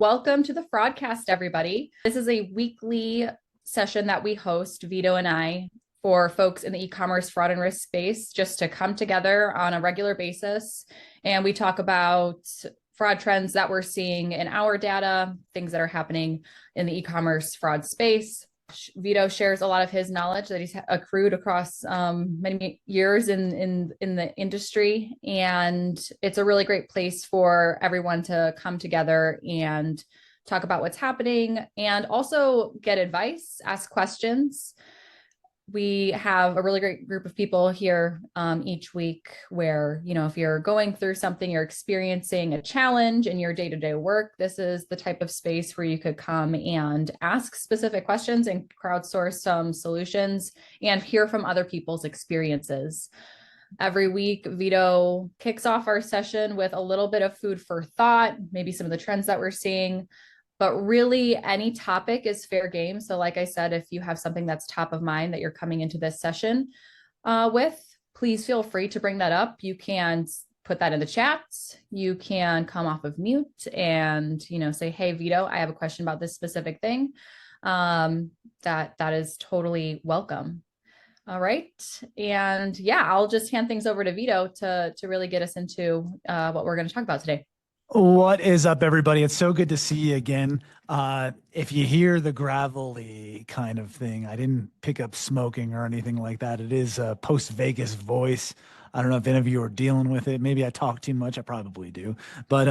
Welcome to the Fraudcast, everybody. This is a weekly session that we host, Vito and I, for folks in the e-commerce fraud and risk space, just to come together on a regular basis. And we talk about fraud trends that we're seeing in our data, things that are happening in the e-commerce fraud space. Vito shares a lot of his knowledge that he's accrued across many years in the industry, and it's a really great place for everyone to come together and talk about what's happening and also get advice, ask questions. We have a really great group of people here each week where, if you're going through something, you're experiencing a challenge in your day-to-day work, this is the type of space where you could come and ask specific questions and crowdsource some solutions and hear from other people's experiences. Every week, Vito kicks off our session with a little bit of food for thought, maybe some of the trends that we're seeing. But really, any topic is fair game. So like I said, if you have something that's top of mind that you're coming into this session with, please feel free to bring that up. You can put that in the chat. You can come off of mute and, say, hey, Vito, I have a question about this specific thing. That is totally welcome. All right. And yeah, I'll just hand things over to Vito to really get us into what we're going to talk about today. What is up, everybody? It's so good to see you again. If you hear the gravelly kind of thing, I didn't pick up smoking or anything like that. It is a post-Vegas voice. I don't know if any of you are dealing with it. Maybe I talk too much. I probably do. But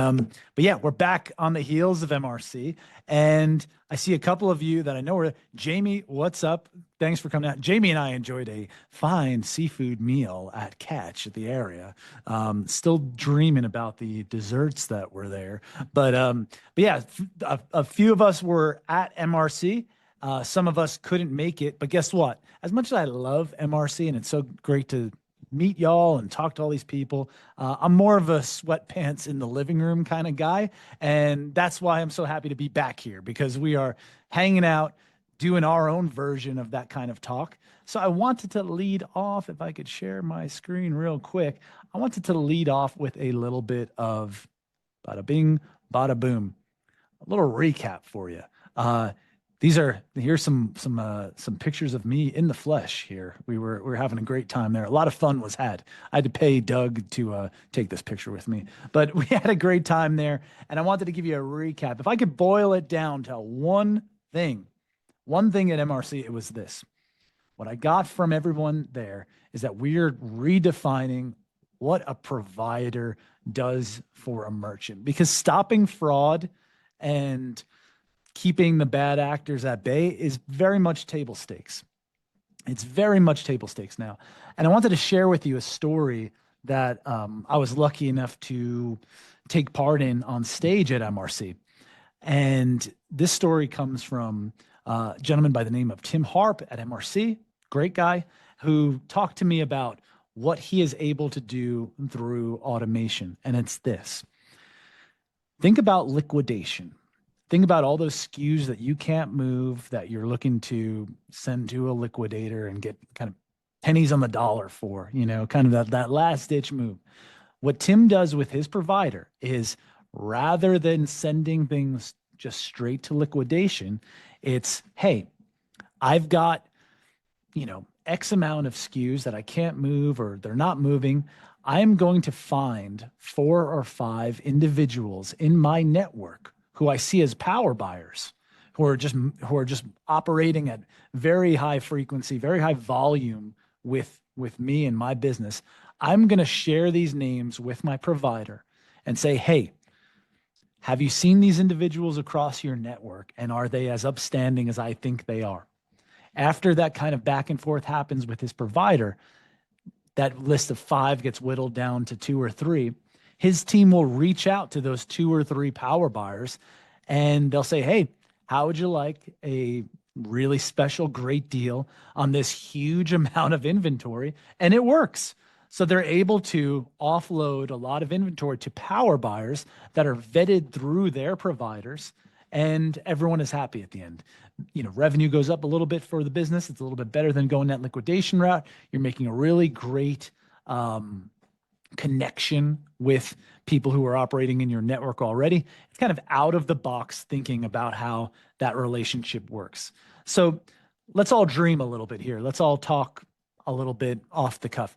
yeah, we're back on the heels of MRC. And I see a couple of you that I know are Jamie. What's up? Thanks for coming out. Jamie and I enjoyed a fine seafood meal at Catch at the area. Still dreaming about the desserts that were there. But yeah, a few of us were at MRC. Some of us couldn't make it. But guess what? As much as I love MRC and it's so great to meet y'all and talk to all these people, I'm more of a sweatpants in the living room kind of guy. And that's why I'm so happy to be back here, because we are hanging out, doing our own version of that kind of talk. So I wanted to lead off, if I could share my screen real quick, I wanted to lead off with a little bit of bada bing, bada boom, a little recap for you. Here's some pictures of me in the flesh here. We were having a great time there. A lot of fun was had. I had to pay Doug to take this picture with me, but we had a great time there. And I wanted to give you a recap. If I could boil it down to one thing at MRC, it was this. What I got from everyone there is that we're redefining what a provider does for a merchant, because stopping fraud and keeping the bad actors at bay is very much table stakes. It's very much table stakes now. And I wanted to share with you a story that I was lucky enough to take part in on stage at MRC. And this story comes from a gentleman by the name of Tim Harp at MRC, great guy, who talked to me about what he is able to do through automation. And it's this. Think about liquidation. Think about all those SKUs that you can't move, that you're looking to send to a liquidator and get kind of pennies on the dollar for, kind of that last ditch move. What Tim does with his provider is, rather than sending things just straight to liquidation, it's, hey, I've got, X amount of SKUs that I can't move or they're not moving. I'm going to find 4 or 5 individuals in my network who I see as power buyers, who are just operating at very high frequency, very high volume with me and my business. I'm going to share these names with my provider and say, hey, have you seen these individuals across your network, and are they as upstanding as I think they are? After that kind of back and forth happens with his provider, that list of 5 gets whittled down to 2 or 3. His team will reach out to those 2 or 3 power buyers, and they'll say, hey, how would you like a really special, great deal on this huge amount of inventory? And it works. So they're able to offload a lot of inventory to power buyers that are vetted through their providers, and everyone is happy at the end. Revenue goes up a little bit for the business. It's a little bit better than going that liquidation route. You're making a really great connection with people who are operating in your network already. It's kind of out of the box thinking about how that relationship works. So let's all dream a little bit here. Let's all talk a little bit off the cuff.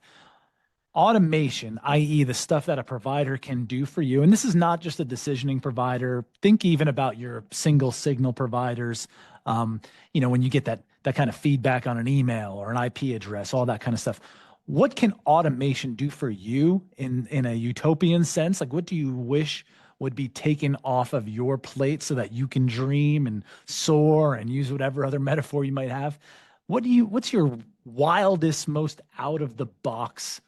Automation, i.e. the stuff that a provider can do for you. And this is not just a decisioning provider. Think even about your single signal providers. When you get that kind of feedback on an email or an IP address, all that kind of stuff. What can automation do for you in a utopian sense? Like, what do you wish would be taken off of your plate so that you can dream and soar and use whatever other metaphor you might have? What's your wildest, most out of the box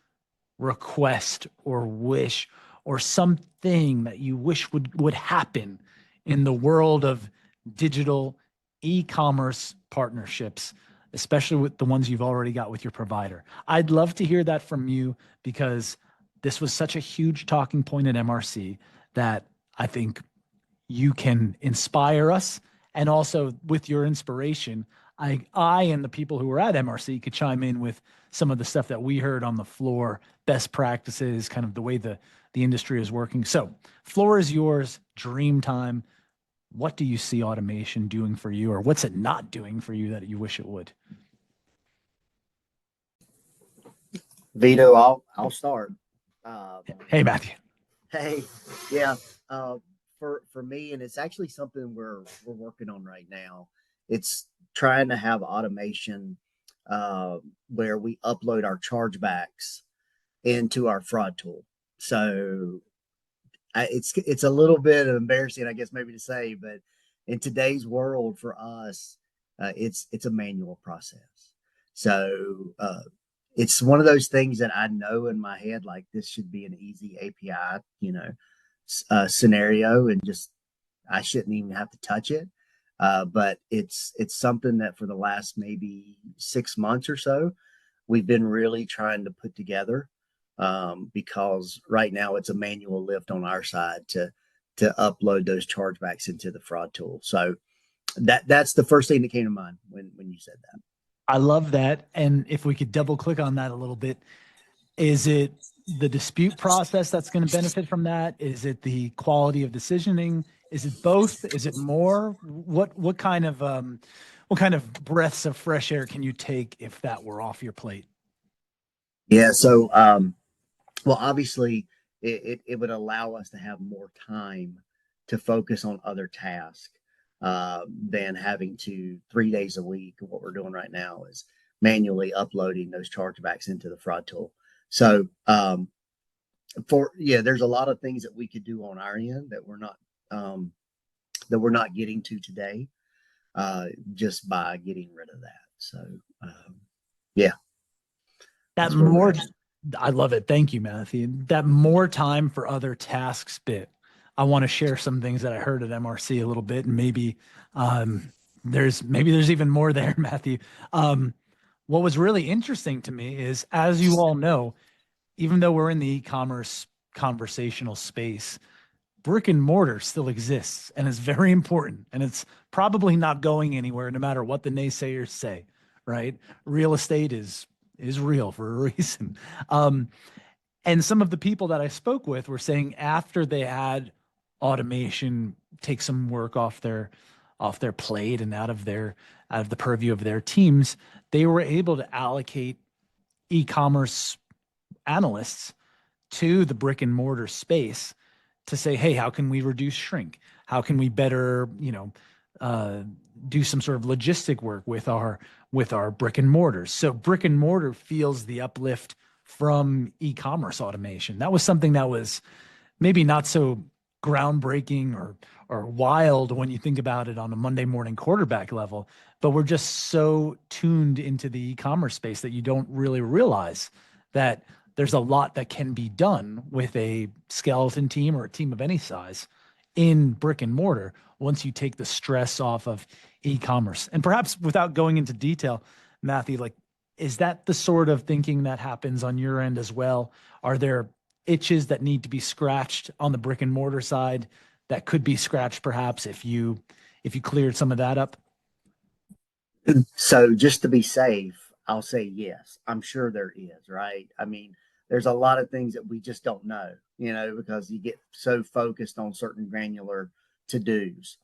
request or wish or something that you wish would happen in the world of digital e-commerce partnerships, especially with the ones you've already got with your provider? I'd love to hear that from you, because this was such a huge talking point at MRC that I think you can inspire us. And also with your inspiration, I and the people who were at MRC could chime in with some of the stuff that we heard on the floor, best practices, kind of the way the industry is working. So floor is yours, dream time. What do you see automation doing for you, or what's it not doing for you that you wish it would? Vito, I'll start. Hey, Matthew. Hey, yeah. For me, and it's actually something we're working on right now. It's trying to have automation where we upload our chargebacks into our fraud tool. So it's a little bit embarrassing, I guess, maybe to say, but in today's world for us, it's a manual process. So it's one of those things that I know in my head, like this should be an easy API, scenario, and just I shouldn't even have to touch it. But it's something that for the last maybe 6 months or so, we've been really trying to put together, because right now it's a manual lift on our side to upload those chargebacks into the fraud tool. So that's the first thing that came to mind when you said that. I love that. And if we could double click on that a little bit, is it the dispute process that's going to benefit from that? Is it the quality of decisioning? Is it both? Is it more? What kind of breaths of fresh air can you take if that were off your plate? Yeah. So, well, obviously it would allow us to have more time to focus on other tasks, than having to 3 days a week. What we're doing right now is manually uploading those chargebacks into the fraud tool. So, there's a lot of things that we could do on our end that we're not getting to today, just by getting rid of that. So, yeah. That more, I love it. Thank you, Matthew. That more time for other tasks bit. I want to share some things that I heard at MRC a little bit, and maybe there's even more there, Matthew. What was really interesting to me is, as you all know, even though we're in the e-commerce conversational space, brick and mortar still exists and is very important, and it's probably not going anywhere no matter what the naysayers say, right? Real estate is real for a reason. And some of the people that I spoke with were saying after they had automation take some work off their plate and out of the purview of their teams, they were able to allocate e-commerce analysts to the brick and mortar space to say, hey, how can we reduce shrink? How can we better, do some sort of logistic work with our brick and mortars? So brick and mortar feels the uplift from e-commerce automation. That was something that was maybe not so groundbreaking or wild when you think about it on a Monday morning quarterback level, but we're just so tuned into the e-commerce space that you don't really realize that there's a lot that can be done with a skeleton team or a team of any size in brick and mortar once you take the stress off of e-commerce. And perhaps without going into detail, Matthew, like, is that the sort of thinking that happens on your end as well? Are there itches that need to be scratched on the brick and mortar side that could be scratched perhaps if you cleared some of that up? So just to be safe, I'll say yes. I'm sure there is, right? I mean, there's a lot of things that we just don't know, because you get so focused on certain granular to-dos.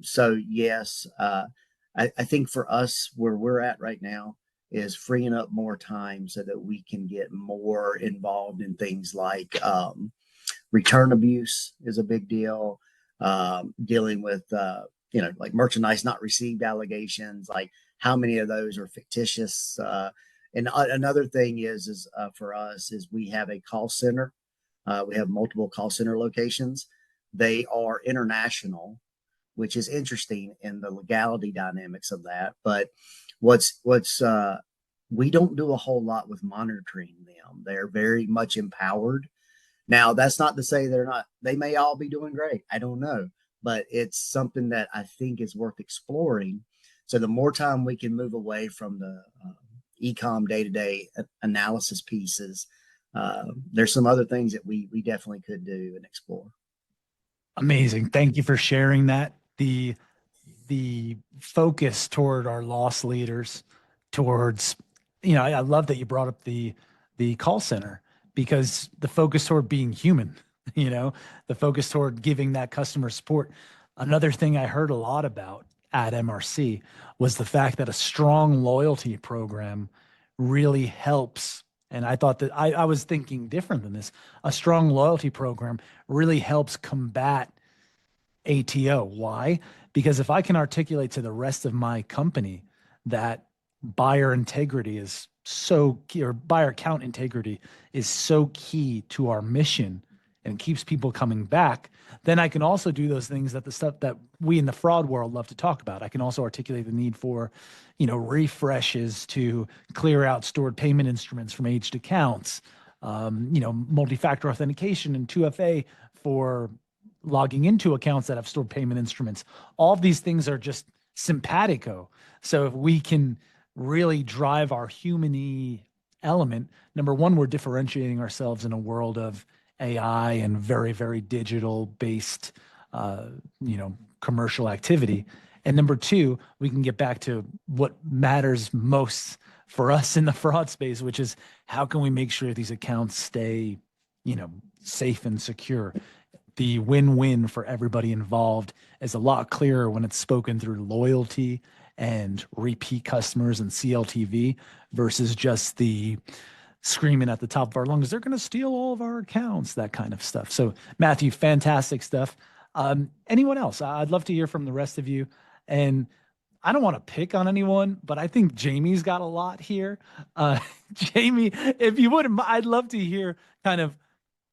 So yes, I think for us, where we're at right now is freeing up more time so that we can get more involved in things like return abuse is a big deal. Dealing with, like merchandise not received allegations, like how many of those are fictitious. And another thing is for us is we have a call center. We have multiple call center locations. They are international, which is interesting in the legality dynamics of that. But we don't do a whole lot with monitoring them. They're very much empowered. Now, that's not to say they may all be doing great. I don't know, but it's something that I think is worth exploring. So the more time we can move away from the e-com day-to-day analysis pieces, there's some other things that we definitely could do and explore. Amazing. Thank you for sharing that. The focus toward our loss leaders towards, I love that you brought up the call center, because the focus toward being human, the focus toward giving that customer support. Another thing I heard a lot about at MRC was the fact that a strong loyalty program really helps. And I thought that I was thinking different than this. A strong loyalty program really helps combat ATO. Why? Because if I can articulate to the rest of my company that buyer integrity is so key, or buyer account integrity is so key to our mission and keeps people coming back, then I can also do those things, that the stuff that we in the fraud world love to talk about. I can also articulate the need for, refreshes to clear out stored payment instruments from aged accounts, multi-factor authentication and 2FA for logging into accounts that have stored payment instruments. All of these things are just simpatico. So if we can really drive our human-y element, number one, we're differentiating ourselves in a world of AI and very, very digital based, commercial activity. And number two, we can get back to what matters most for us in the fraud space, which is how can we make sure these accounts stay, safe and secure. The win-win for everybody involved is a lot clearer when it's spoken through loyalty and repeat customers and CLTV versus just the screaming at the top of our lungs, they're going to steal all of our accounts, that kind of stuff. So Matthew, fantastic stuff. Anyone else? I'd love to hear from the rest of you. And I don't want to pick on anyone, but I think Jamie's got a lot here. Jamie, if you wouldn't, I'd love to hear kind of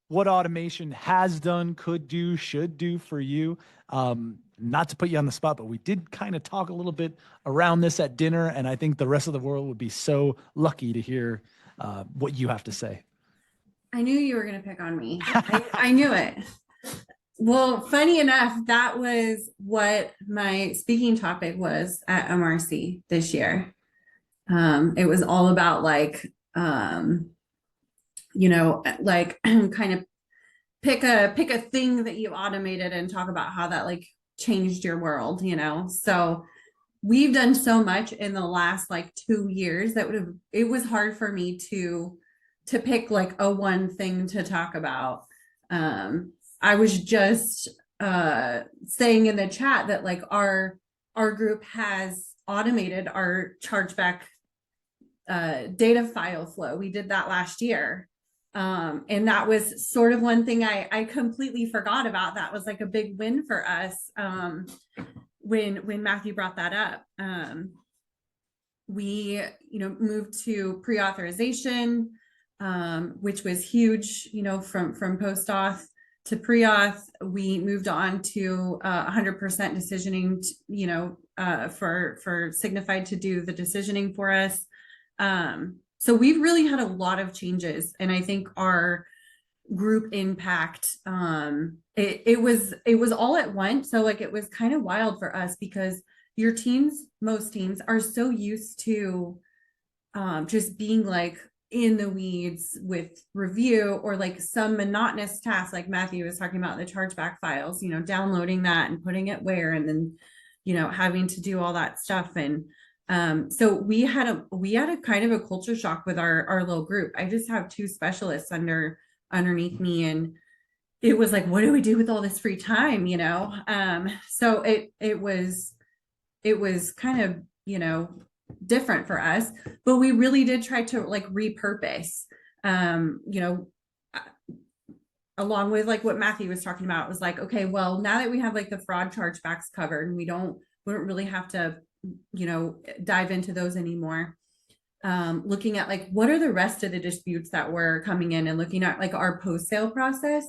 what automation has done, could do, should do for you. Not to put you on the spot, but we did kind of talk a little bit around this at dinner, and I think the rest of the world would be so lucky to hear what you have to say. I knew you were going to pick on me. I knew it. Well, funny enough, that was what my speaking topic was at MRC this year. It was all about like kind of pick a thing that you automated and talk about how that like changed your world, So we've done so much in the last like 2 years that it was hard for me to pick like a one thing to talk about. I was just saying in the chat that like our group has automated our chargeback data file flow. We did that last year. And that was sort of one thing I completely forgot about. That was like a big win for us. When Matthew brought that up, we, moved to pre-authorization, which was huge, from post-auth to pre-auth. We moved on to 100% decisioning, for Signified to do the decisioning for us. So we've really had a lot of changes, and I think our group impact, it was all at once. So like, it was kind of wild for us because most teams are so used to just being like in the weeds with review or like some monotonous task, like Matthew was talking about the chargeback files, downloading that and putting it where, and then, having to do all that stuff. And So we had a kind of a culture shock with our little group. I just have two specialists underneath me, and it was like, what do we do with all this free time, So it was kind of, different for us, but we really did try to like repurpose, along with like what Matthew was talking about. It was like, okay, well, now that we have like the fraud chargebacks covered, and we don't really have to, dive into those anymore. Looking at like, what are the rest of the disputes that were coming in, and looking at like our post-sale process,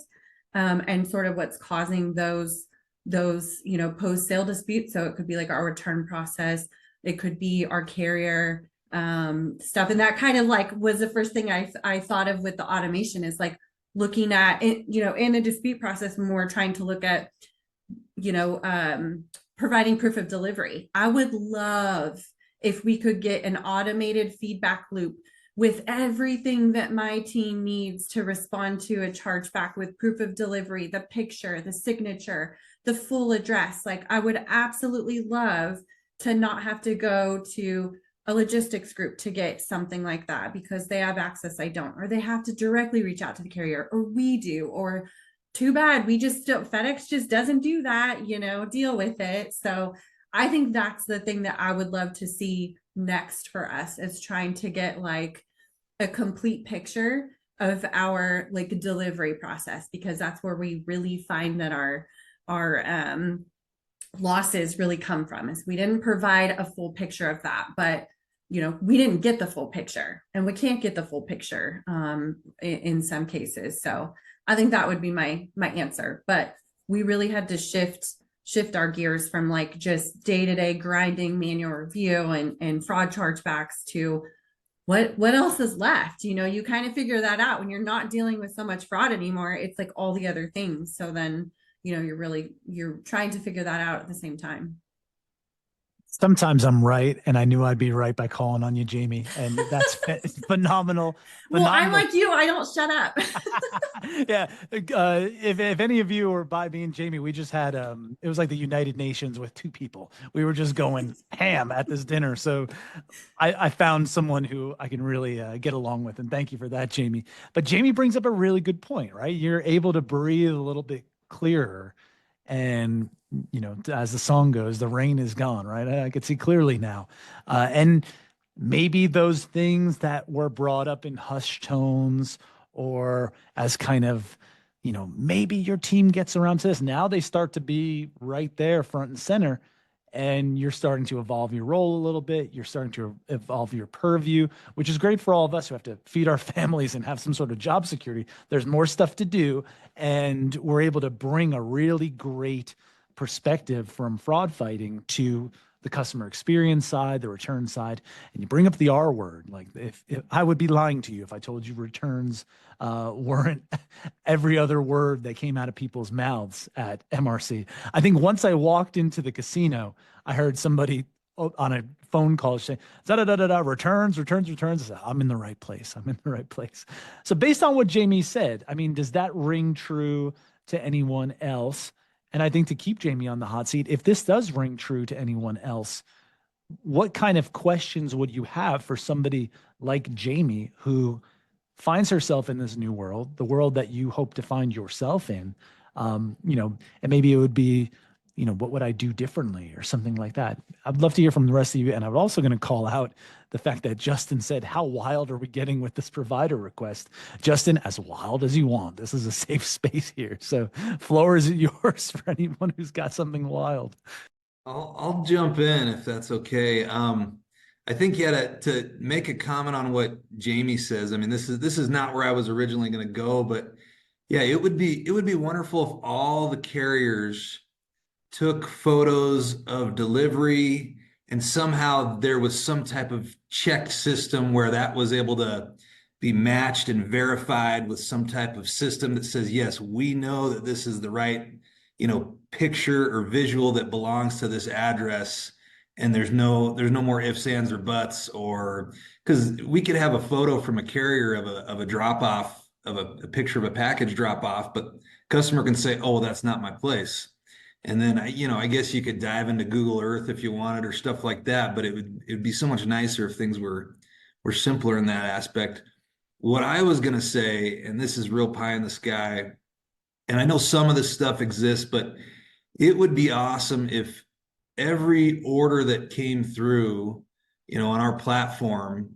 and sort of what's causing those, post-sale disputes. So it could be like our return process. It could be our carrier stuff. And that kind of like was the first thing I thought of with the automation, is like looking at it, in a dispute process, when we're trying to look at, providing proof of delivery. I would love if we could get an automated feedback loop with everything that my team needs to respond to a chargeback, with proof of delivery, the picture, the signature, the full address. Like, I would absolutely love to not have to go to a logistics group to get something like that, because they have access, I don't, or they have to directly reach out to the carrier, or we do, or too bad, we just don't, FedEx just doesn't do that, deal with it. So I think that's the thing that I would love to see next for us, is trying to get like a complete picture of our like delivery process, because that's where we really find that our losses really come from, is we didn't provide a full picture of that. But we didn't get the full picture, and we can't get the full picture in some cases. So I think that would be my answer. But we really had to shift our gears from like just day-to-day grinding manual review and fraud chargebacks to what else is left. You kind of figure that out when you're not dealing with so much fraud anymore. It's like all the other things. So then you're trying to figure that out at the same time. Sometimes I'm right, and I knew I'd be right by calling on you, Jamie, and that's phenomenal. Well, I'm like you. I don't shut up. Yeah. If any of you were by me and Jamie, we just had it was like the United Nations with two people. We were just going ham at this dinner. So I found someone who I can really get along with, and thank you for that, Jamie. But Jamie brings up a really good point, right? You're able to breathe a little bit clearer, and as the song goes, the rain is gone, right? I could see clearly now. And maybe those things that were brought up in hushed tones, or as kind of, maybe your team gets around to this, now they start to be right there front and center, and you're starting to evolve your role a little bit. You're starting to evolve your purview, which is great for all of us who have to feed our families and have some sort of job security. There's more stuff to do, and we're able to bring a really great perspective from fraud fighting to the customer experience side, the return side. And you bring up the R word. Like, if I would be lying to you if I told you returns weren't every other word that came out of people's mouths at MRC. I think once I walked into the casino, I heard somebody on a phone call saying, returns. I said, I'm in the right place. So based on what Jamie said, I mean, does that ring true to anyone else? And I think, to keep Jamie on the hot seat, if this does ring true to anyone else, what kind of questions would you have for somebody like Jamie, who finds herself in this new world, the world that you hope to find yourself in? And maybe it would be, what would I do differently, or something like that? I'd love to hear from the rest of you. And I'm also going to call out the fact that Justin said, how wild are we getting with this provider request? Justin, as wild as you want. This is a safe space here. So floor is yours for anyone who's got something wild. I'll jump in if that's okay. I think, to make a comment on what Jamie says, I mean, this is not where I was originally going to go, but yeah, it would be wonderful if all the carriers took photos of delivery, and somehow there was some type of checked system where that was able to be matched and verified with some type of system that says, yes, we know that this is the right, picture or visual that belongs to this address. And there's no more ifs, ands, or buts, or because we could have a photo from a carrier of a drop off, of a picture of a package drop off, but customer can say, oh, that's not my place. And then I guess you could dive into Google Earth if you wanted or stuff like that, but it'd be so much nicer if things were simpler in that aspect. What I was gonna say, and this is real pie in the sky, and I know some of this stuff exists, but it would be awesome if every order that came through, on our platform,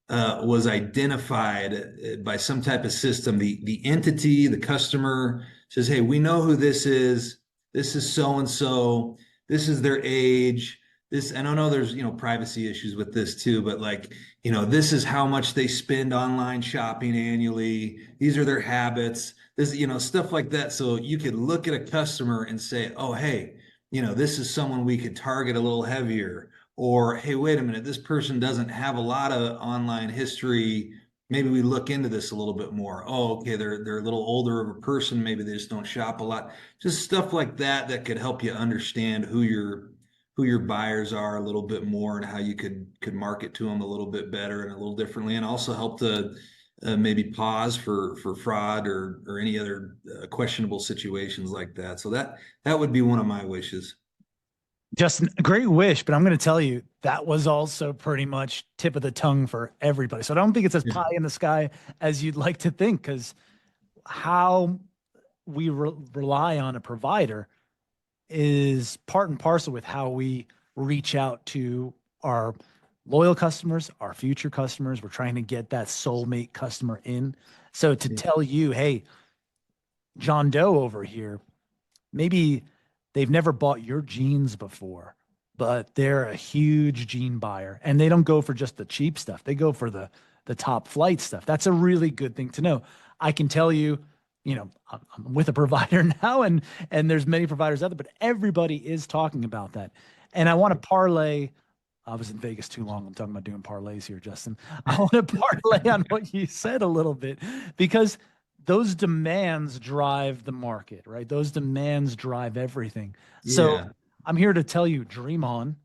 was identified by some type of system. The entity, the customer says, "Hey, we know who this is. This is so and so. This is their age. This." And I know there's privacy issues with this too, but like this is how much they spend online shopping annually. These are their habits. This stuff like that. So you could look at a customer and say, "Oh, hey, this is someone we could target a little heavier." Or, "Hey, wait a minute, this person doesn't have a lot of online history. Maybe we look into this a little bit more. Oh, okay, they're a little older of a person. Maybe they just don't shop a lot." Just stuff like that could help you understand who your buyers are a little bit more, and how you could market to them a little bit better and a little differently, and also help to maybe pause for fraud or any other questionable situations like that. So that would be one of my wishes. Justin, a great wish, but I'm going to tell you that was also pretty much tip of the tongue for everybody. So I don't think it's as pie in the sky as you'd like to think, because how we rely on a provider is part and parcel with how we reach out to our loyal customers, our future customers. We're trying to get that soulmate customer in. So to tell you, hey, John Doe over here, maybe they've never bought your jeans before, but they're a huge jean buyer, and they don't go for just the cheap stuff. They go for the top flight stuff. That's a really good thing to know. I can tell you, I'm with a provider now, and there's many providers out there, but everybody is talking about that. And I want to parlay. I was in Vegas too long. I'm talking about doing parlays here, Justin. I want to parlay on what you said a little bit, because those demands drive the market, right? Those demands drive everything. So I'm here to tell you, dream on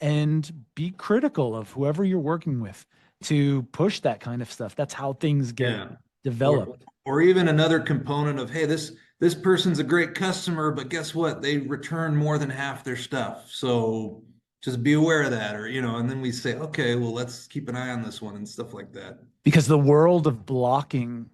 and be critical of whoever you're working with to push that kind of stuff. That's how things get developed. Or even another component of, hey, this person's a great customer, but guess what? They return more than half their stuff. So just be aware of that. Or, and then we say, okay, well, let's keep an eye on this one and stuff like that. Because the world of blocking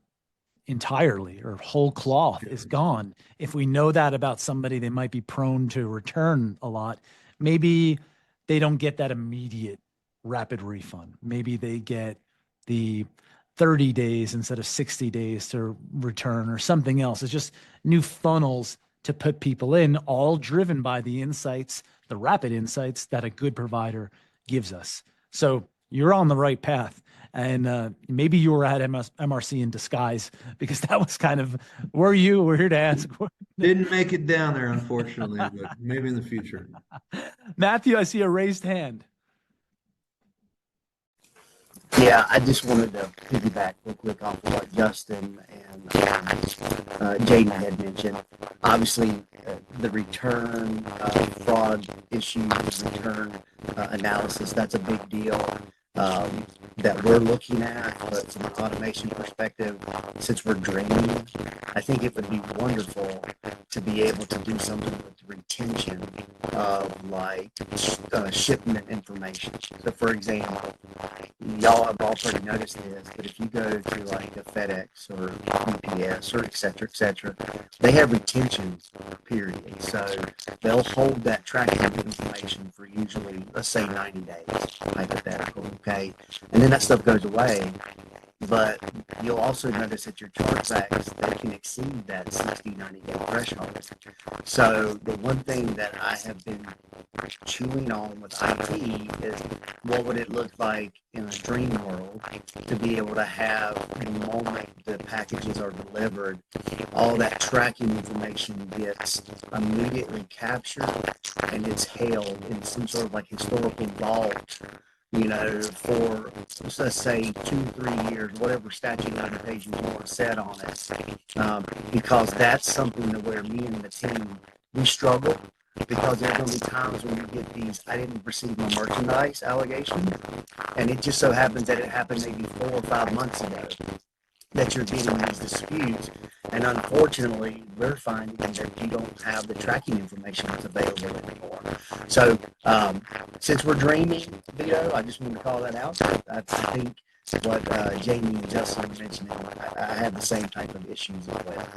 entirely or whole cloth is gone. If we know that about somebody, they might be prone to return a lot. Maybe they don't get that immediate rapid refund. Maybe they get the 30 days instead of 60 days to return or something else. It's just new funnels to put people in, all driven by the insights, the rapid insights that a good provider gives us. So you're on the right path. And maybe you were at MRC in disguise, because that was kind of, we're here to ask. Didn't make it down there, unfortunately, but maybe in the future. Matthew, I see a raised hand. Yeah, I just wanted to piggyback real quick off of what Justin and Jaden had mentioned. Obviously, the return fraud issues, return analysis, that's a big deal that we're looking at. But from an automation perspective, since we're dreaming, I think it would be wonderful to be able to do something with retention of like shipment information. So for example, y'all have all already noticed this, but if you go to like a FedEx or UPS or et cetera, they have retention periods. So they'll hold that tracking information for usually, let's say 90 days, hypothetical, okay? And then that stuff goes away. But you'll also notice that your chargebacks, they can exceed that 60, 90-day threshold. So the one thing that I have been chewing on with IT is, what would it look like in a dream world to be able to have the moment the packages are delivered, all that tracking information gets immediately captured and it's held in some sort of like historical vault, for, let's say, 2-3 years, whatever statute of limitations you want to set on it. Because that's something to where me and the team, we struggle, because there's going to be times when you get these, I didn't receive my merchandise allegation, and it just so happens that it happened maybe 4 or 5 months ago. that you're getting these disputes. And unfortunately, we're finding that you don't have the tracking information that's available anymore. So since we're dreaming, Vito, I just want to call that out. I think what Jamie and Justin were mentioning, I have the same type of issues as well.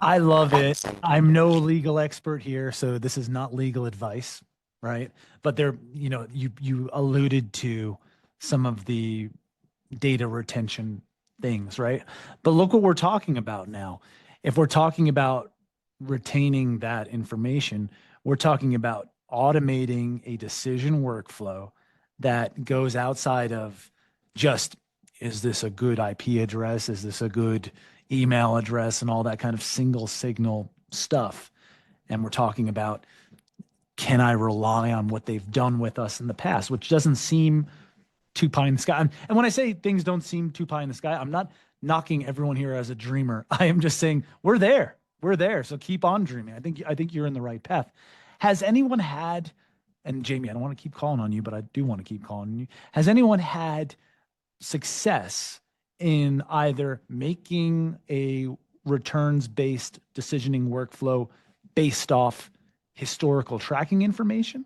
I love it. I'm no legal expert here, so this is not legal advice, right? But there, you alluded to some of the data retention things, right? But look what we're talking about now. If we're talking about retaining that information, we're talking about automating a decision workflow that goes outside of just, is this a good IP address? Is this a good email address and all that kind of single signal stuff? And we're talking about, can I rely on what they've done with us in the past, which doesn't seem too pie in the sky. And when I say things don't seem too pie in the sky, I'm not knocking everyone here as a dreamer. I am just saying we're there. We're there. So keep on dreaming. I think you're in the right path. Has anyone had, and Jamie, I don't want to keep calling on you, but I do want to keep calling on you. Has anyone had success in either making a returns-based decisioning workflow based off historical tracking information?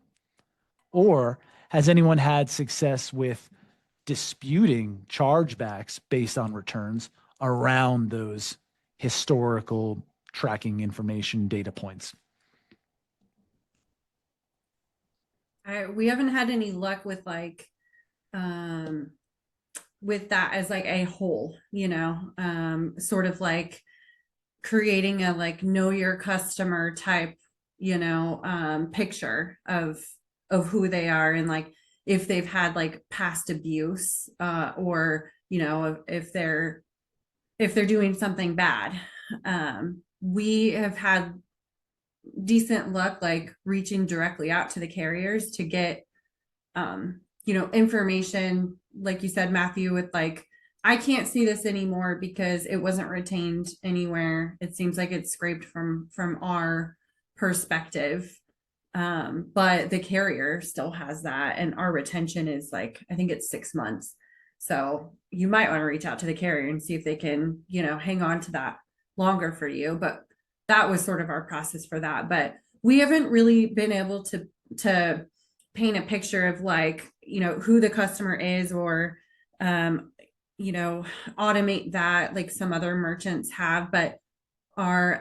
Or has anyone had success with disputing chargebacks based on returns around those historical tracking information data points? We haven't had any luck with with that as like a whole, sort of like creating a like know your customer type, picture of who they are, and like if they've had like past abuse, or if they're doing something bad. We have had decent luck like reaching directly out to the carriers to get information, like you said, Matthew, with like, I can't see this anymore because it wasn't retained anywhere. It seems like it's scraped from our perspective. But the carrier still has that, and our retention is like, I think it's 6 months. So you might want to reach out to the carrier and see if they can, hang on to that longer for you. But that was sort of our process for that. But we haven't really been able to paint a picture of like, who the customer is, or automate that like some other merchants have. But our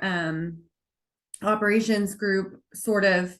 operations group sort of,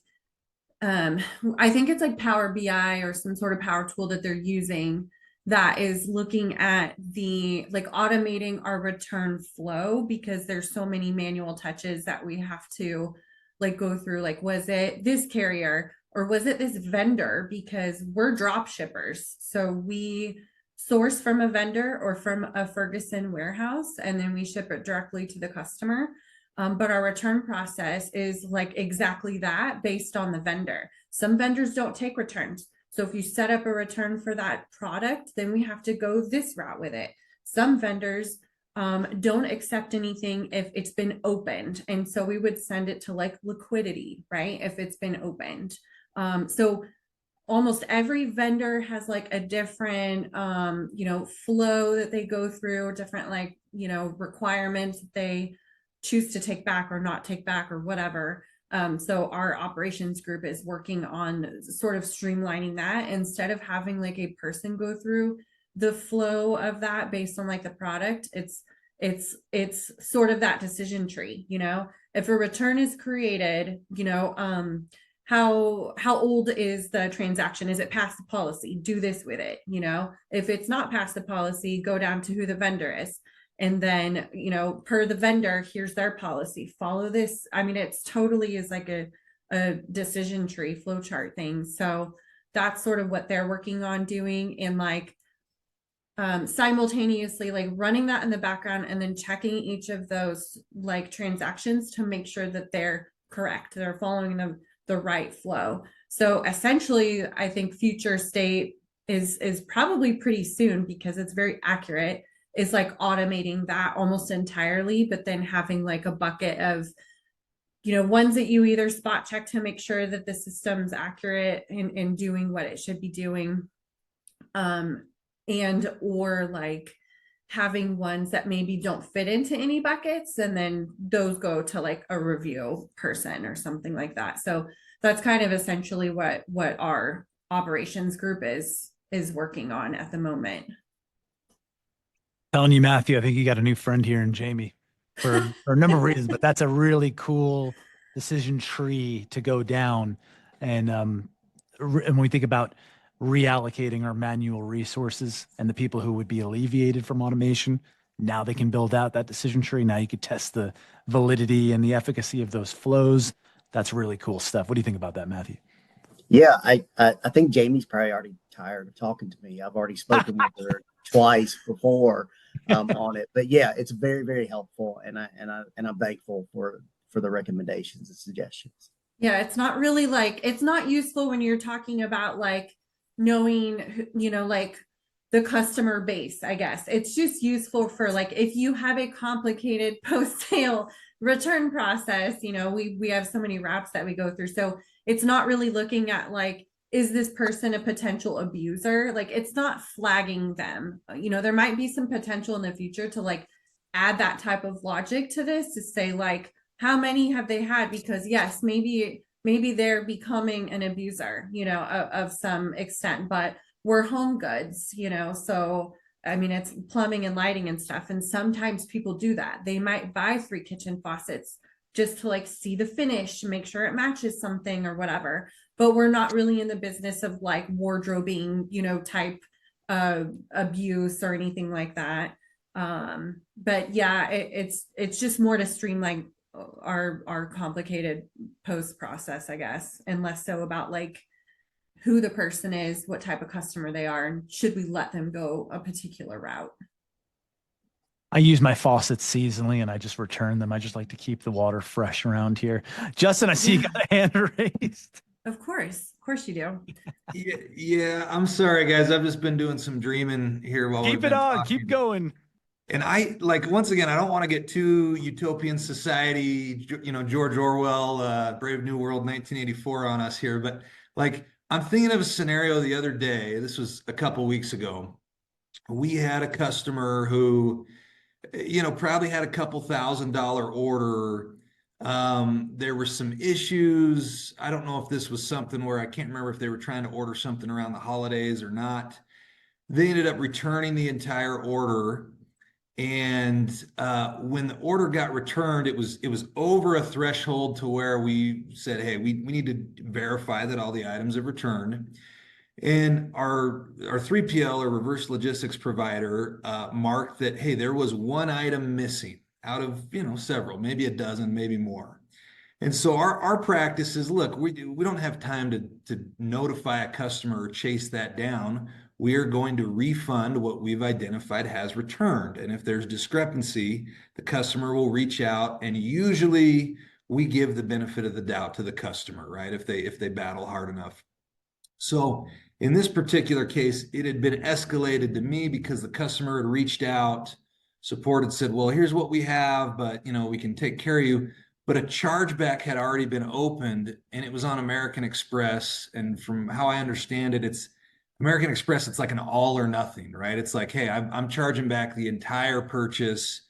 I think it's like Power BI or some sort of power tool that they're using that is looking at the like automating our return flow, because there's so many manual touches that we have to like go through. Like, was it this carrier or was it this vendor? Because we're drop shippers. So we source from a vendor or from a Ferguson warehouse, and then we ship it directly to the customer. But our return process is like exactly that, based on the vendor. Some vendors don't take returns. So if you set up a return for that product, then we have to go this route with it. Some vendors don't accept anything if it's been opened. And so we would send it to like liquidity, right? If it's been opened. So almost every vendor has like a different, flow that they go through, different like, requirements that they choose to take back or not take back or whatever. So our operations group is working on sort of streamlining that, instead of having like a person go through the flow of that based on like the product. It's sort of that decision tree. If a return is created, how old is the transaction? Is it past the policy? Do this with it. If it's not past the policy, go down to who the vendor is. And then, per the vendor, here's their policy, follow this. I mean, it's totally is like a decision tree flow chart thing. So that's sort of what they're working on doing, and like simultaneously like running that in the background, and then checking each of those like transactions to make sure that they're correct, they're following the right flow. So essentially, I think future state is probably pretty soon, because it's very accurate, is like automating that almost entirely, but then having like a bucket of, ones that you either spot check to make sure that the system's accurate and doing what it should be doing, and or like having ones that maybe don't fit into any buckets, and then those go to like a review person or something like that. So that's kind of essentially what our operations group is working on at the moment. Telling you, Matthew, I think you got a new friend here in Jamie for a number of reasons, but that's a really cool decision tree to go down. And when we think about reallocating our manual resources and the people who would be alleviated from automation, now they can build out that decision tree. Now you could test the validity and the efficacy of those flows. That's really cool stuff. What do you think about that, Matthew? Yeah, I think Jamie's probably already tired of talking to me. I've already spoken with her twice before on it, but yeah, it's very, very helpful, and I'm thankful for the recommendations and suggestions. Yeah, it's not really like, it's not useful when you're talking about like knowing, like the customer base, I guess. It's just useful for like, if you have a complicated post-sale return process, we have so many wraps that we go through. So it's not really looking at like, is this person a potential abuser? Like, it's not flagging them. There might be some potential in the future to like add that type of logic to this, to say like, how many have they had? Because yes, maybe they're becoming an abuser, of some extent, but we're home goods, so I mean, it's plumbing and lighting and stuff. And sometimes people do that. They might buy 3 kitchen faucets just to like see the finish, make sure it matches something or whatever. But we're not really in the business of like wardrobing, type abuse or anything like that. But yeah, it's just more to streamline our complicated post process, I guess, and less so about like who the person is, what type of customer they are, and should we let them go a particular route. I use my faucets seasonally and I just return them. I just like to keep the water fresh around here. Justin, I see you got a hand raised. Of course you do. Yeah, I'm sorry, guys. I've just been doing some dreaming here while Keep it on, keep going. And I like, once again, I don't want to get too utopian society, George Orwell, Brave New World, 1984 on us here, but like, I'm thinking of a scenario the other day. This was a couple weeks ago. We had a customer who, probably had a couple $1,000 order. There were some issues. I don't know if this was something where, I can't remember if they were trying to order something around the holidays or not. They ended up returning the entire order. And when the order got returned, it was over a threshold to where we said, hey, we need to verify that all the items have returned. And our 3PL, or reverse logistics provider, marked that, hey, there was one item missing out of several, maybe a dozen, maybe more. And so our practice is, look, we don't have time to notify a customer or chase that down. We are going to refund what we've identified has returned. And if there's discrepancy, the customer will reach out, and usually we give the benefit of the doubt to the customer, right? If they battle hard enough. So in this particular case, it had been escalated to me because the customer had reached out, support had said, well, here's what we have, but we can take care of you. But a chargeback had already been opened, and it was on American Express. And from how I understand it, it's American Express, it's like an all or nothing, right? It's like, hey, I'm charging back the entire purchase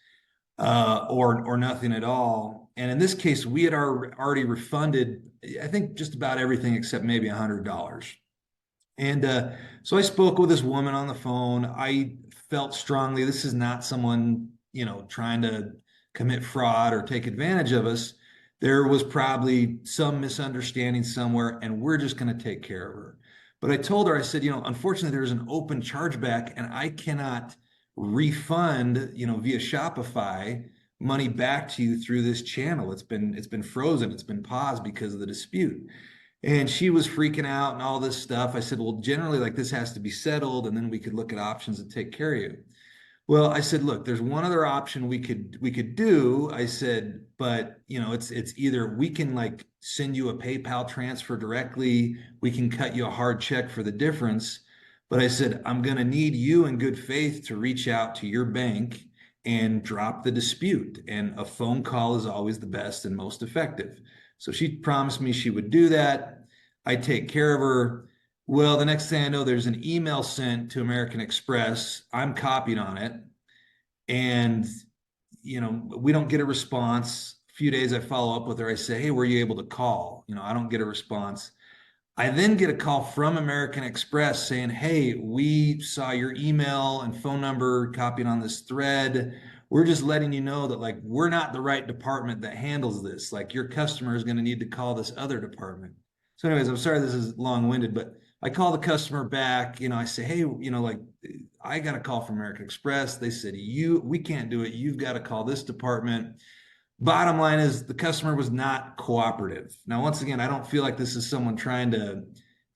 or nothing at all. And in this case, we had already refunded, I think, just about everything except maybe $100. And so I spoke with this woman on the phone. I felt strongly this is not someone, trying to commit fraud or take advantage of us. There was probably some misunderstanding somewhere, and we're just going to take care of her. But I told her, I said, unfortunately, there's an open chargeback, and I cannot refund, via Shopify money back to you through this channel. It's been frozen. It's been paused because of the dispute. And she was freaking out and all this stuff. I said, well, generally, like, this has to be settled, and then we could look at options to take care of you. Well, I said, look, there's one other option we could do. I said, but it's either we can like send you a PayPal transfer directly, we can cut you a hard check for the difference. But I said, I'm going to need you in good faith to reach out to your bank and drop the dispute. And a phone call is always the best and most effective. So she promised me she would do that. I take care of her. Well, the next thing I know, there's an email sent to American Express. I'm copied on it. and we don't get a response. A few days I follow up with her. I say, hey, were you able to call? I don't get a response. I then get a call from American Express saying, hey, we saw your email and phone number copied on this thread. We're just letting you know that, like, we're not the right department that handles this. Like, your customer is going to need to call this other department. So anyways, I'm sorry this is long-winded, but I call the customer back. I say, hey, like, I got a call from American Express. They said, we can't do it. You've got to call this department. Bottom line is the customer was not cooperative. Now, once again, I don't feel like this is someone trying to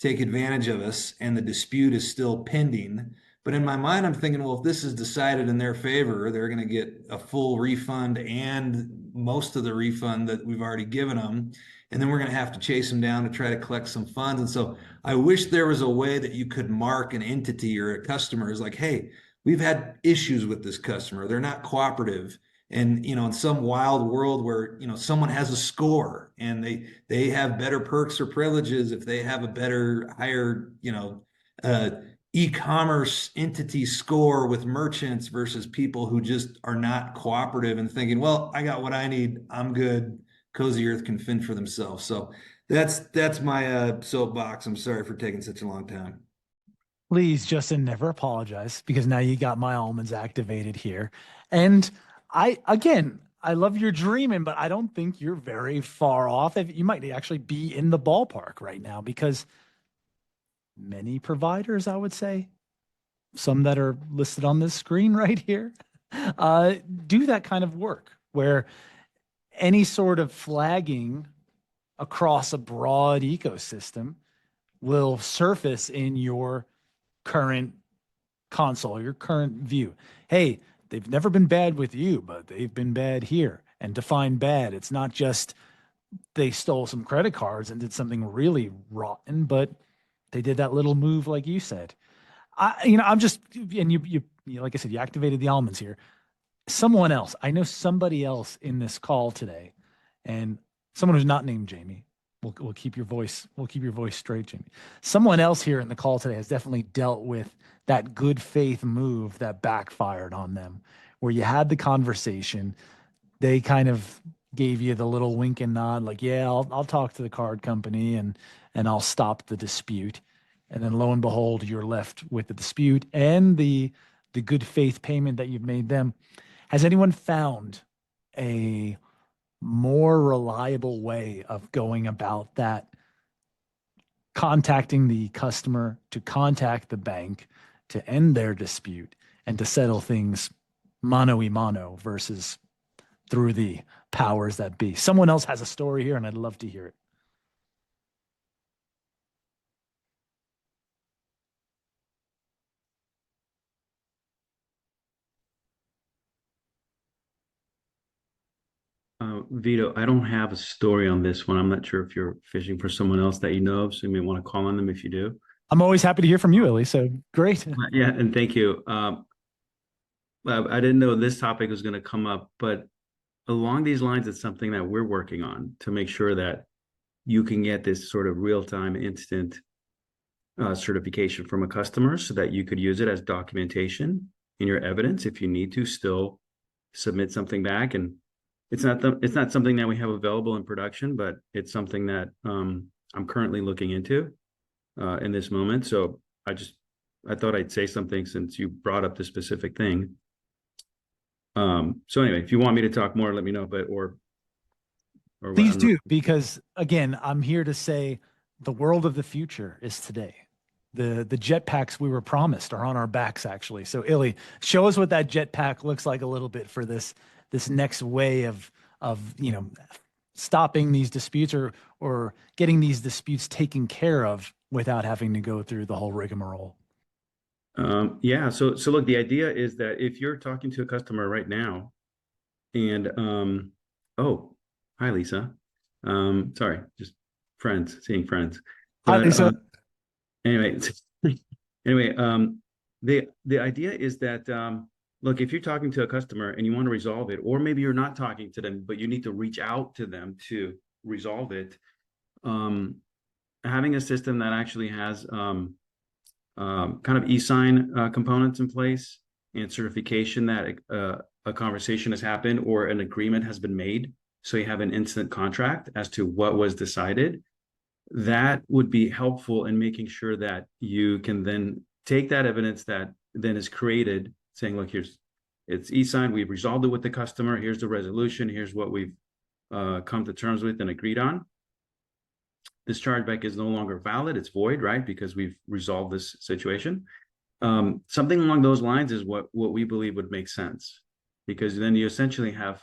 take advantage of us and the dispute is still pending. But in my mind, I'm thinking, well, if this is decided in their favor, they're going to get a full refund and most of the refund that we've already given them. And then we're going to have to chase them down to try to collect some funds. And so I wish there was a way that you could mark an entity or a customer as like, hey, we've had issues with this customer. They're not cooperative. And in some wild world where someone has a score and they have better perks or privileges if they have a better, higher e-commerce entity score with merchants versus people who just are not cooperative and thinking, well, I got what I need, I'm good, cozy earth can fend for themselves. So that's my soapbox. I'm sorry for taking such a long time. Please, Justin, never apologize, because now you got my almonds activated here. And I love your dreaming, but I don't think you're very far off. You might actually be in the ballpark right now, because many providers, I would say, some that are listed on this screen right here, do that kind of work where any sort of flagging across a broad ecosystem will surface in your current console, your current view. Hey, they've never been bad with you, but they've been bad here. And define bad, it's not just they stole some credit cards and did something really rotten, but they did that little move like you said. I'm just, and you like I said, you activated the almonds here. Someone else, I know somebody else in this call today, and someone who's not named Jamie. We'll keep your voice straight, Jamie. Someone else here in the call today has definitely dealt with that good faith move that backfired on them, where you had the conversation, they kind of gave you the little wink and nod, like, yeah, I'll talk to the card company and I'll stop the dispute. And then lo and behold, you're left with the dispute and the good faith payment that you've made them. Has anyone found a more reliable way of going about that, contacting the customer to contact the bank to end their dispute and to settle things mano a mano versus through the powers that be? Someone else has a story here, and I'd love to hear it. Vito, I don't have a story on this one. I'm not sure if you're fishing for someone else that you know of, so you may want to call on them if you do. I'm always happy to hear from you, Ellie. So great. Yeah, and thank you. I didn't know this topic was going to come up, but along these lines, it's something that we're working on to make sure that you can get this sort of real-time instant certification from a customer so that you could use it as documentation in your evidence if you need to still submit something back. And it's not something that we have available in production, but it's something that I'm currently looking into in this moment. So I thought I'd say something since you brought up this specific thing. So anyway, if you want me to talk more, let me know. Or please do, because again, I'm here to say the world of the future is today. The jetpacks we were promised are on our backs, actually. So Illy, show us what that jetpack looks like a little bit for this next way of stopping these disputes or getting these disputes taken care of without having to go through the whole rigmarole. Yeah. So look, the idea is that if you're talking to a customer right now and, oh, hi, Lisa. Sorry, just seeing friends. But, hi, Lisa. Anyway, the idea is that, look, if you're talking to a customer and you want to resolve it, or maybe you're not talking to them, but you need to reach out to them to resolve it, having a system that actually has kind of e-sign components in place and certification that a conversation has happened or an agreement has been made. So you have an instant contract as to what was decided. That would be helpful in making sure that you can then take that evidence that then is created, saying, look, it's e-signed, we've resolved it with the customer, here's the resolution, here's what we've come to terms with and agreed on. This chargeback is no longer valid, it's void, right? Because we've resolved this situation. Something along those lines is what we believe would make sense, because then you essentially have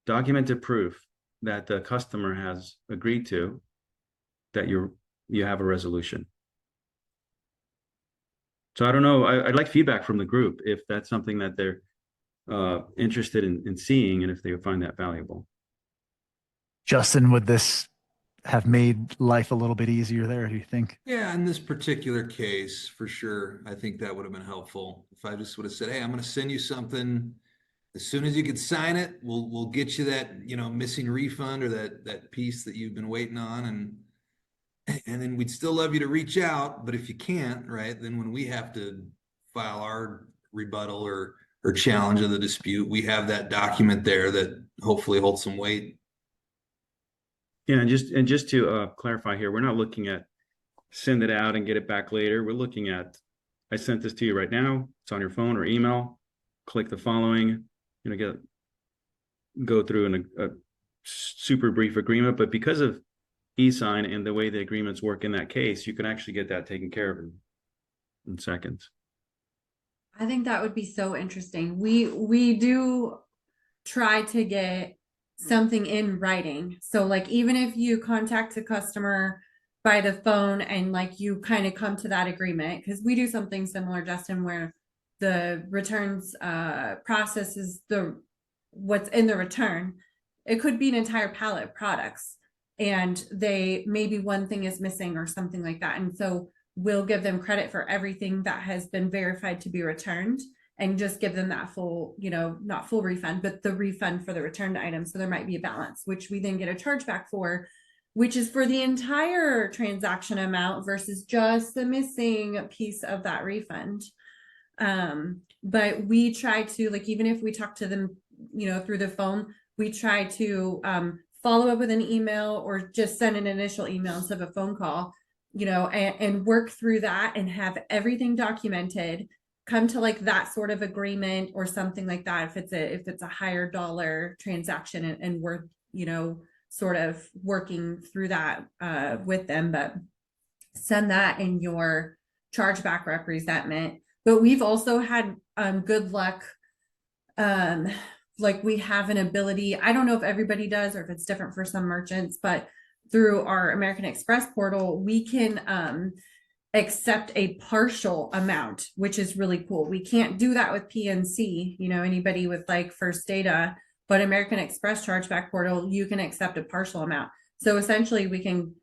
documented proof that the customer has agreed to that you have a resolution. So I don't know, I'd like feedback from the group if that's something that they're interested in seeing and if they find that valuable. Justin, would this have made life a little bit easier there, do you think? Yeah, in this particular case, for sure. I think that would have been helpful. If I just would have said, hey, I'm going to send you something. As soon as you could sign it, we'll get you that, missing refund or that piece that you've been waiting on. And then we'd still love you to reach out. But if you can't, right, then when we have to file our rebuttal or challenge of the dispute, we have that document there that hopefully holds some weight. Yeah, and just to clarify here, we're not looking at send it out and get it back later. We're looking at, I sent this to you right now. It's on your phone or email. Click the following. Go through a super brief agreement. But because of e-sign and the way the agreements work in that case, you can actually get that taken care of in seconds. I think that would be so interesting. We do try to get something in writing. So like, even if you contact a customer by the phone and like you kind of come to that agreement, because we do something similar, Justin, where the returns process is what's in the return. It could be an entire pallet of products and maybe one thing is missing or something like that. And so we'll give them credit for everything that has been verified to be returned and just give them that full, not full refund, but the refund for the returned item. So there might be a balance, which we then get a chargeback for, which is for the entire transaction amount versus just the missing piece of that refund. But we try to, like, even if we talk to them, through the phone, we try to follow up with an email or just send an initial email instead of a phone call, and work through that and have everything documented, come to like that sort of agreement or something like that. If it's a higher dollar transaction and we're, sort of working through that with them, but send that in your chargeback representment. But we've also had good luck. Like we have an ability, I don't know if everybody does or if it's different for some merchants, but through our American Express portal, we can accept a partial amount, which is really cool. We can't do that with PNC, anybody with like First Data, but American Express chargeback portal, you can accept a partial amount. So essentially we can,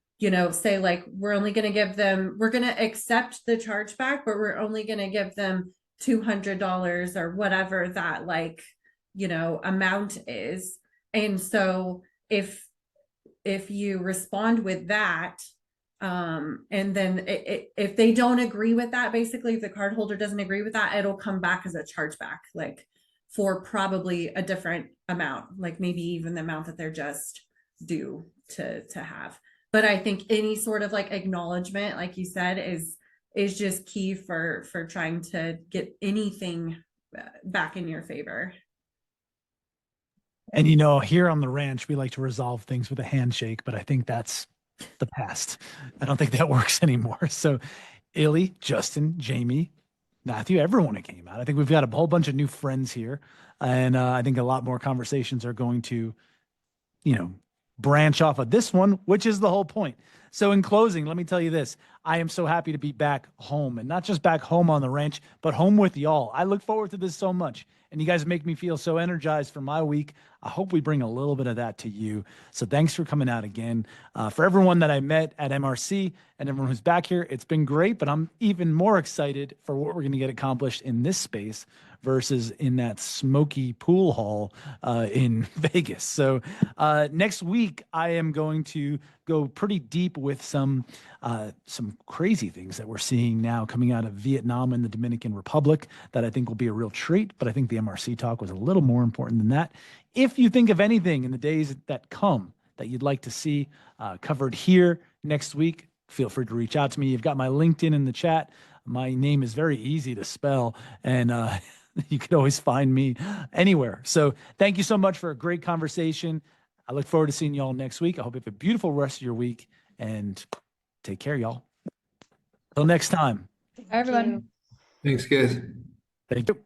say like, we're going to accept the chargeback, but we're only going to give them $200 or whatever that like, amount is. And so if you respond with that, and then if they don't agree with that, basically if the cardholder doesn't agree with that, it'll come back as a chargeback, like for probably a different amount, like maybe even the amount that they're just due to have. But I think any sort of like acknowledgement, like you said, is just key for trying to get anything back in your favor. And here on the ranch, we like to resolve things with a handshake, but I think that's the past. I don't think that works anymore. So Illy, Justin, Jamie, Matthew, everyone who came out. I think we've got a whole bunch of new friends here. And I think a lot more conversations are going to, branch off of this one, which is the whole point. So in closing, let me tell you this. I am so happy to be back home, and not just back home on the ranch, but home with y'all. I look forward to this so much, and you guys make me feel so energized for my week. I hope we bring a little bit of that to you. So thanks for coming out again. For everyone that I met at MRC and everyone who's back here, it's been great, but I'm even more excited for what we're going to get accomplished in this space versus in that smoky pool hall in Vegas. So next week, I am going to go pretty deep with some crazy things that we're seeing now coming out of Vietnam and the Dominican Republic that I think will be a real treat. But I think the MRC talk was a little more important than that. If you think of anything in the days that come that you'd like to see covered here next week, feel free to reach out to me. You've got my LinkedIn in the chat. My name is very easy to spell, and you can always find me anywhere. So thank you so much for a great conversation. I look forward to seeing you all next week. I hope you have a beautiful rest of your week, and take care, y'all. Till next time. Bye, everyone. Thanks, guys. Thank you.